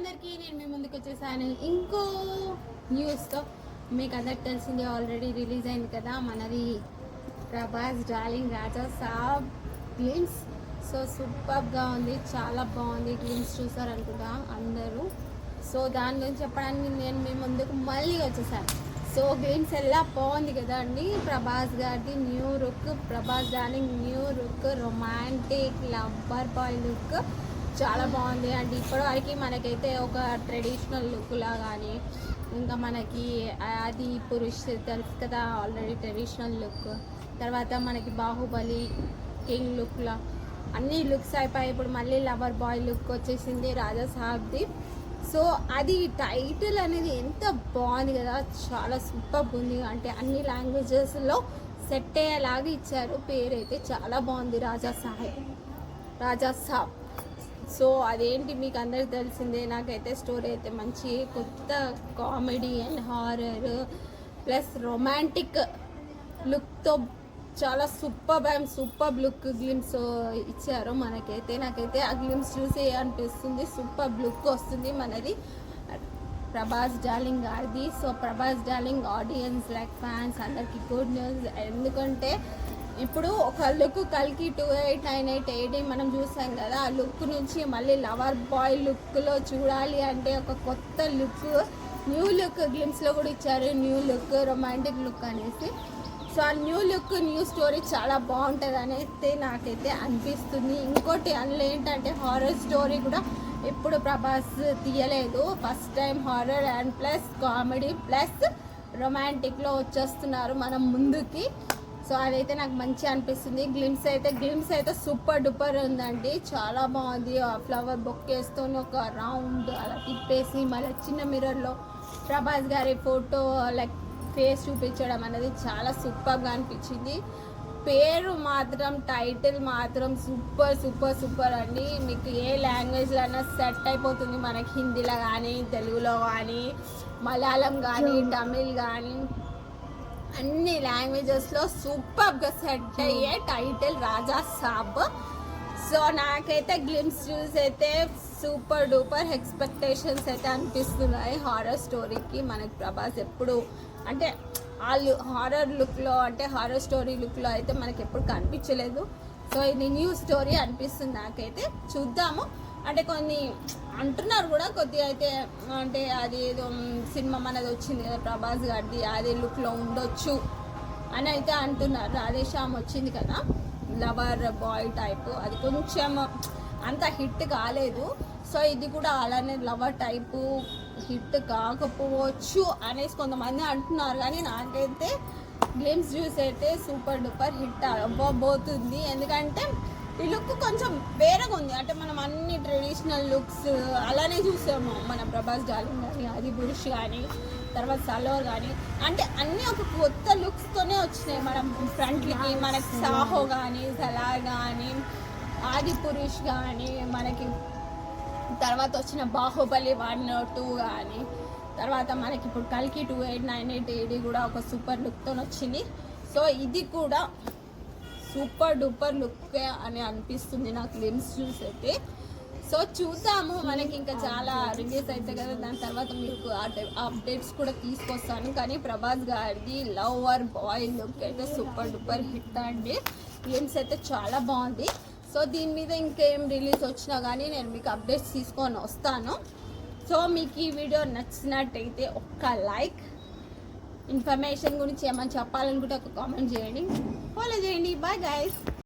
అందరికీ నేను మీ ముందుకు వచ్చేసాను ఇంకో న్యూస్తో. మీకు అందరికి తెలిసింది ఆల్రెడీ రిలీజ్ అయింది కదా మనది ప్రభాస్ డార్లింగ్ రాజా సాబ్ గ్లిమ్స్. సో సూపర్గా ఉంది, చాలా బాగుంది. గ్లిమ్స్ చూసారనుకుంటా అందరూ. సో దాని గురించి చెప్పడానికి నేను మీ ముందుకు మళ్ళీ వచ్చేసాను. సో గ్లిమ్స్ ఎలా బాగుంది కదా అండి. ప్రభాస్ గారిది new look, Prabhas darling new look, romantic lover bye look చాలా బాగుంది. అండ్ ఇప్పటివరకు మనకైతే ఒక ట్రెడిషనల్ లుక్లా కానీ ఇంకా మనకి అది పురుష్ తెలుసు కదా ఆల్రెడీ ట్రెడిషనల్ లుక్. తర్వాత మనకి బాహుబలి కింగ్ లుక్లా అన్ని లుక్స్ అయిపోయి ఇప్పుడు మళ్ళీ లవర్ బాయ్ లుక్ వచ్చేసింది రాజా సాబ్ది. సో అది టైటిల్ అనేది ఎంత బాగుంది కదా, చాలా సూపర్ ఉంది. అంటే అన్ని లాంగ్వేజెస్లో సెట్ అయ్యేలాగా ఇచ్చారు. పేరైతే చాలా బాగుంది రాజా సాబ్. సో అదేంటి మీకు అందరికి తెలిసిందే. నాకైతే స్టోరీ అయితే మంచి కొత్త comedy and horror plus romantic లుక్తో చాలా సూపర్ లుక్ గ్లిమ్స్ ఇచ్చారు మనకైతే. నాకైతే ఆ గ్లిమ్స్ చూసి అనిపిస్తుంది సూపర్ లుక్ వస్తుంది మనది ప్రభాస్ డార్లింగ్ గారిది. So Prabhas darling audience like fans అందరికీ గుడ్ న్యూస్. ఎందుకంటే ఇప్పుడు ఒక లుక్ కల్కి 2898 AD మనం చూసాం కదా, ఆ లుక్ నుంచి మళ్ళీ లవర్ బాయ్ లుక్లో చూడాలి అంటే ఒక కొత్త లుక్, న్యూ లుక్ గ్లిమ్స్లో కూడా ఇచ్చారు. న్యూ లుక్ రొమాంటిక్ లుక్ అనేసి. సో ఆ న్యూ లుక్ న్యూ స్టోరీ చాలా బాగుంటుంది అనేది నాకైతే అనిపిస్తుంది. ఇంకోటి అందులో ఏంటంటే హారర్ స్టోరీ కూడా ఎప్పుడు ప్రభాస్ తీయలేదు. First time horror and plus comedy plus రొమాంటిక్లో వచ్చేస్తున్నారు మనం ముందుకి. సో అదైతే నాకు మంచి అనిపిస్తుంది. గ్లిమ్స్ అయితే సూపర్ డూపర్ ఉందండి, చాలా బాగుంది. ఆ ఫ్లవర్ బొక్కేస్తూ ఒక రౌండ్ అలా తిప్పేసి మళ్ళీ చిన్న మిర్రర్లో ప్రభాస్ గారి ఫోటో లైక్ ఫేస్ చూపించడం అనేది చాలా సూపర్గా అనిపించింది. పేరు మాత్రం టైటిల్ మాత్రం సూపర్ అండి. మీకు ఏ లాంగ్వేజ్లో అయినా సెట్ అయిపోతుంది. మనకి హిందీలో కానీ తెలుగులో కానీ మలయాళం కానీ తమిళ్ కానీ అన్ని లాంగ్వేజెస్లో సూపర్గా సెట్ అయ్యే టైటిల్ రాజా సాబ్. సో నాకైతే గ్లిమ్స్ చూసి అయితే సూపర్ డూపర్ ఎక్స్పెక్టేషన్స్ అయితే అనిపిస్తున్నాయి హారర్ స్టోరీకి. మనకి ప్రభాస్ ఎప్పుడు అంటే హారర్ లుక్లో అంటే హారర్ స్టోరీ లుక్లో అయితే మనకి ఎప్పుడు కనిపించలేదు. సో ఇది న్యూ స్టోరీ అనిపిస్తుంది నాకైతే. చూద్దాము. అంటే కొన్ని అంటున్నారు కూడా కొద్దిగా అయితే, అంటే అది ఏదో సినిమా మనది వచ్చింది కదా ప్రభాస్ గారిది, అదే లుక్లో ఉండొచ్చు అని అయితే అంటున్నారు. రాధేశ్యామ్ వచ్చింది కదా లవర్ బాయ్ టైప్, అది కొంచెం అంత హిట్ కాలేదు. సో ఇది కూడా అలానే లవర్ టైపు హిట్ కాకపోవచ్చు అనేసి కొంతమంది అంటున్నారు. కానీ నాకైతే గ్లిమ్స్ జ్యూస్ అయితే సూపర్ డూపర్ హిట్ అవ్వబోతుంది. ఎందుకంటే ఈ లుక్ కొంచెం వేరేగా ఉంది. అంటే మనం అన్ని ట్రెడిషనల్ లుక్స్ అలానే చూసాము మన ప్రభాస్ డార్లింగ్ కానీ అది పురుష్ కానీ తర్వాత సల్వార్ కానీ, అంటే అన్నీ ఒక కొత్త లుక్స్తోనే వచ్చినాయి మనం ఫ్రంట్కి. మనకి సాహో కానీ సలార్ కానీ ఆది పురుష్ కానీ మనకి తర్వాత వచ్చిన బాహుబలి 1, 2 కానీ తర్వాత మనకి ఇప్పుడు కల్కి 2898 AD కూడా ఒక సూపర్ లుక్తో వచ్చింది. సో ఇది కూడా సూపర్ డూపర్ లుక్ అని అనిపిస్తుంది నాకు గ్లిమ్స్ చూసైతే. సో చూద్దాము, మనకి ఇంకా చాలా రిలీజ్ అవుతాయి కదా, దాని తర్వాత మీకు అప్డేట్స్ కూడా తీసుకొస్తాను. కానీ ప్రభాస్ గారిది లవర్ బాయ్ లుక్ అయితే సూపర్ డూపర్ హిట్ అండి. గ్లిమ్స్ అయితే చాలా బాగుంది. సో దీని మీద ఇంకేం రిలీజ్ వచ్చినా కానీ నేను మీకు అప్డేట్స్ తీసుకొని వస్తాను. సో మీకు ఈ వీడియో నచ్చినట్టయితే ఒక్క లైక్, ఇన్ఫర్మేషన్ గురించి ఏమైనా చెప్పాలనుకుంటే ఒక కామెంట్ చేయండి, ఫాలో చేయండి. Bye guys.